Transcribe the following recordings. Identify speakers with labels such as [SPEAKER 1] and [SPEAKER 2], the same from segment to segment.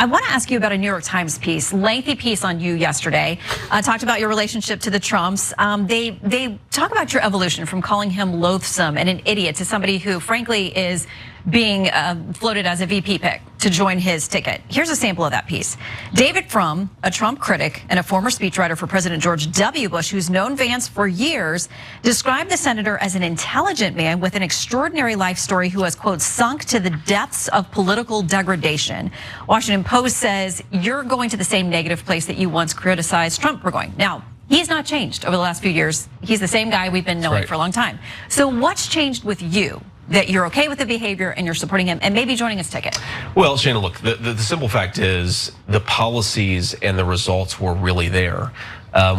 [SPEAKER 1] I want to ask you about a New York Times piece, lengthy piece on you yesterday. Talked about your relationship to the Trumps. They talk about your evolution from calling him loathsome and an idiot to somebody who, frankly, is being floated as a VP pick to join his ticket. Here's a sample of that piece. David Frum, a Trump critic and a former speechwriter for President George W. Bush, who's known Vance for years, described the senator as an intelligent man with an extraordinary life story who has, quote, sunk to the depths of political degradation. Washington Post says you're going to the same negative place that you once criticized Trump for going. Now, he's not changed over the last few years. He's the same guy we've been knowing for a long time. So what's changed with you that you're okay with the behavior and you're supporting him and maybe joining his ticket?
[SPEAKER 2] Well, Shannon, look, the simple fact is the policies and the results were really there.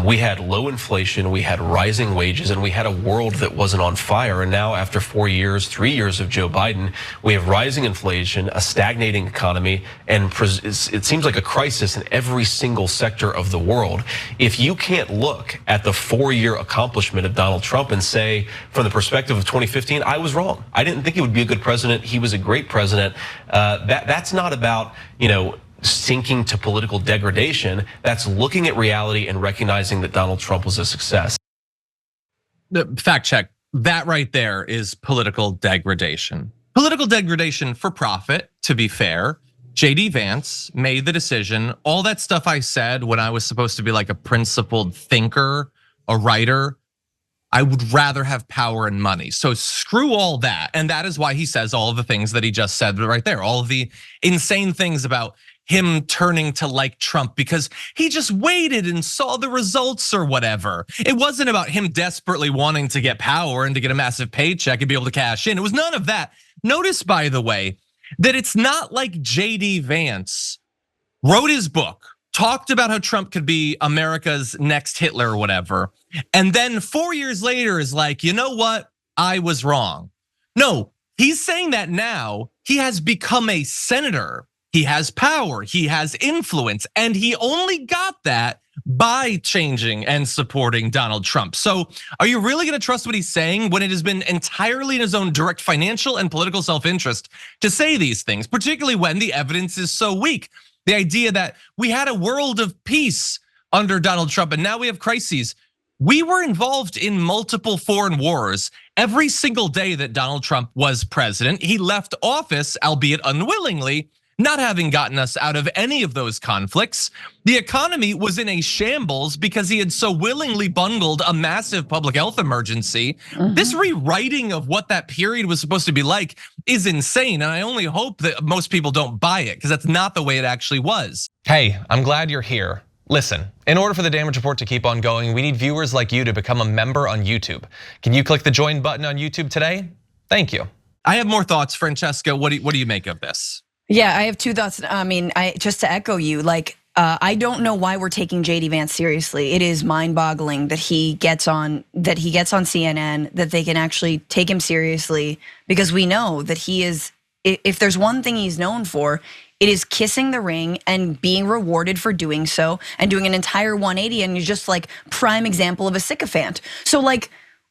[SPEAKER 2] We had low inflation, we had rising wages, and we had a world that wasn't on fire. And now after 4 years, 3 years of Joe Biden, we have rising inflation, a stagnating economy, and it seems like a crisis in every single sector of the world. If you can't look at the 4-year accomplishment of Donald Trump and say, from the perspective of 2015, I was wrong. I didn't think he would be a good president. He was a great president. That's not about, sinking to political degradation. That's looking at reality and recognizing that Donald Trump was a success.
[SPEAKER 3] The fact check, that right there is political degradation. Political degradation for profit, to be fair. JD Vance made the decision. All that stuff I said when I was supposed to be like a principled thinker, a writer, I would rather have power and money. So screw all that. And that is why he says all of the things that he just said right there. All of the insane things about him turning to like Trump because he just waited and saw the results or whatever. It wasn't about him desperately wanting to get power and to get a massive paycheck and be able to cash in. It was none of that. Notice, by the way, that it's not like JD Vance wrote his book, talked about how Trump could be America's next Hitler or whatever, and then 4 years later is like, you know what? I was wrong. No, he's saying that now he has become a senator. He has power, he has influence, and he only got that by changing and supporting Donald Trump. So are you really gonna trust what he's saying when it has been entirely in his own direct financial and political self-interest to say these things, particularly when the evidence is so weak? The idea that we had a world of peace under Donald Trump and now we have crises. We were involved in multiple foreign wars every single day that Donald Trump was president. He left office, albeit unwillingly, not having gotten us out of any of those conflicts. The economy was in a shambles because he had so willingly bungled a massive public health emergency. This rewriting of what that period was supposed to be like is insane. And I only hope that most people don't buy it because that's not the way it actually was.
[SPEAKER 4] Hey, I'm glad you're here. Listen, in order for the Damage Report to keep on going, we need viewers like you to become a member on YouTube. Can you click the join button on YouTube today? Thank you.
[SPEAKER 3] I have more thoughts, Francesca. What do you make of this?
[SPEAKER 5] Yeah, I have two thoughts. I mean, just to echo you, I don't know why we're taking JD Vance seriously. It is mind-boggling that he gets on CNN, that they can actually take him seriously, because we know that he is, if there's one thing he's known for, it is kissing the ring and being rewarded for doing so and doing an entire 180, and you're just like prime example of a sycophant. So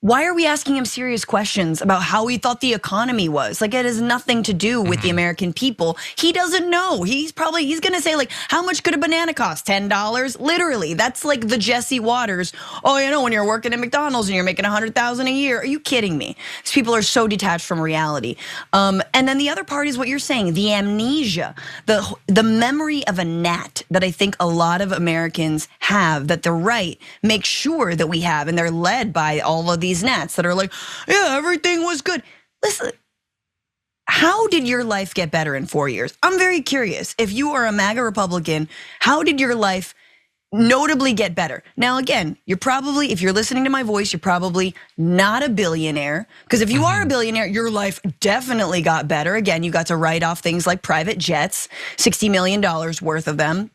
[SPEAKER 5] why are we asking him serious questions about how he thought the economy was? Like, it has nothing to do with the American people. He doesn't know. He's gonna say how much could a banana cost? $10? Literally, that's like the Jesse Waters. Oh, when you're working at McDonald's and you're making $100,000 a year. Are you kidding me? These people are so detached from reality. And then the other part is what you're saying, the amnesia, the memory of a gnat that I think a lot of Americans have, that the right makes sure that we have, and they're led by all of these gnats that are like, yeah, everything was good. Listen, how did your life get better in 4 years? I'm very curious. If you are a MAGA Republican, how did your life notably get better? Now, again, if you're listening to my voice, you're probably not a billionaire, because if you are a billionaire, your life definitely got better. Again, you got to write off things like private jets, $60 million worth of them.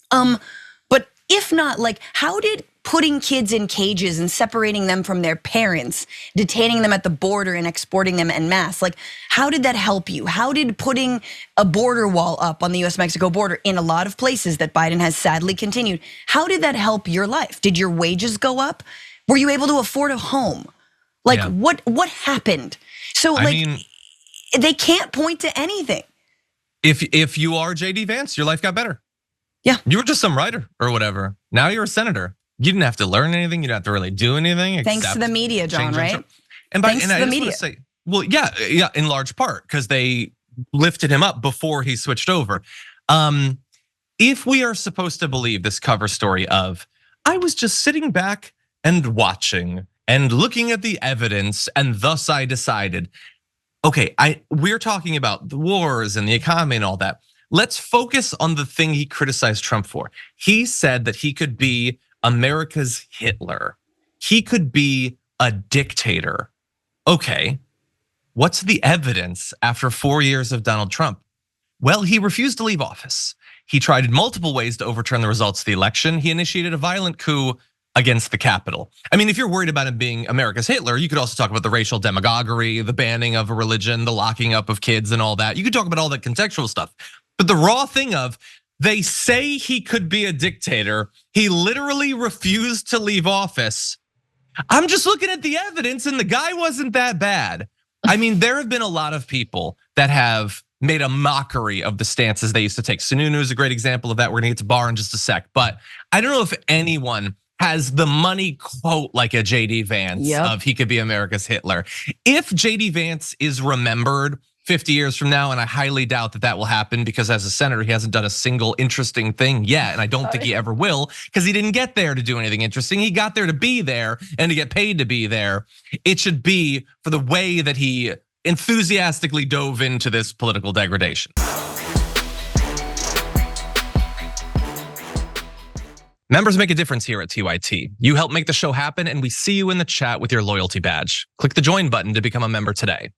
[SPEAKER 5] But if not, how did putting kids in cages and separating them from their parents, detaining them at the border and exporting them en masse, how did that help you? How did putting a border wall up on the US-Mexico border in a lot of places that Biden has sadly continued, how did that help your life? Did your wages go up? Were you able to afford a home? What happened? So they can't point to anything.
[SPEAKER 3] If you are JD Vance, your life got better.
[SPEAKER 5] Yeah.
[SPEAKER 3] You were just some writer or whatever. Now you're a senator. You didn't have to learn anything. You didn't have to really do anything.
[SPEAKER 5] Thanks to the media, John, right?
[SPEAKER 3] And
[SPEAKER 5] Thanks to
[SPEAKER 3] I
[SPEAKER 5] the
[SPEAKER 3] just
[SPEAKER 5] media.
[SPEAKER 3] want to say, well, yeah, in large part because they lifted him up before he switched over. If we are supposed to believe this cover story of, I was just sitting back and watching and looking at the evidence, and thus I decided. Okay, we're talking about the wars and the economy and all that. Let's focus on the thing he criticized Trump for. He said that he could be America's Hitler. He could be a dictator. Okay, what's the evidence after 4 years of Donald Trump? Well, he refused to leave office. He tried in multiple ways to overturn the results of the election. He initiated a violent coup against the Capitol. I mean, if you're worried about him being America's Hitler, you could also talk about the racial demagoguery, the banning of a religion, the locking up of kids and all that. You could talk about all that contextual stuff. But the raw thing of, they say he could be a dictator. He literally refused to leave office. I'm just looking at the evidence and the guy wasn't that bad. I mean, there have been a lot of people that have made a mockery of the stances they used to take. Sununu is a great example of that. We're gonna get to Barr in just a sec. But I don't know if anyone has the money quote like a JD Vance of he could be America's Hitler. If JD Vance is remembered 50 years from now, and I highly doubt that will happen because as a senator, he hasn't done a single interesting thing yet. And I don't think he ever will because he didn't get there to do anything interesting. He got there to be there and to get paid to be there. It should be for the way that he enthusiastically dove into this political degradation. Members make a difference here at TYT. You help make the show happen and we see you in the chat with your loyalty badge. Click the join button to become a member today.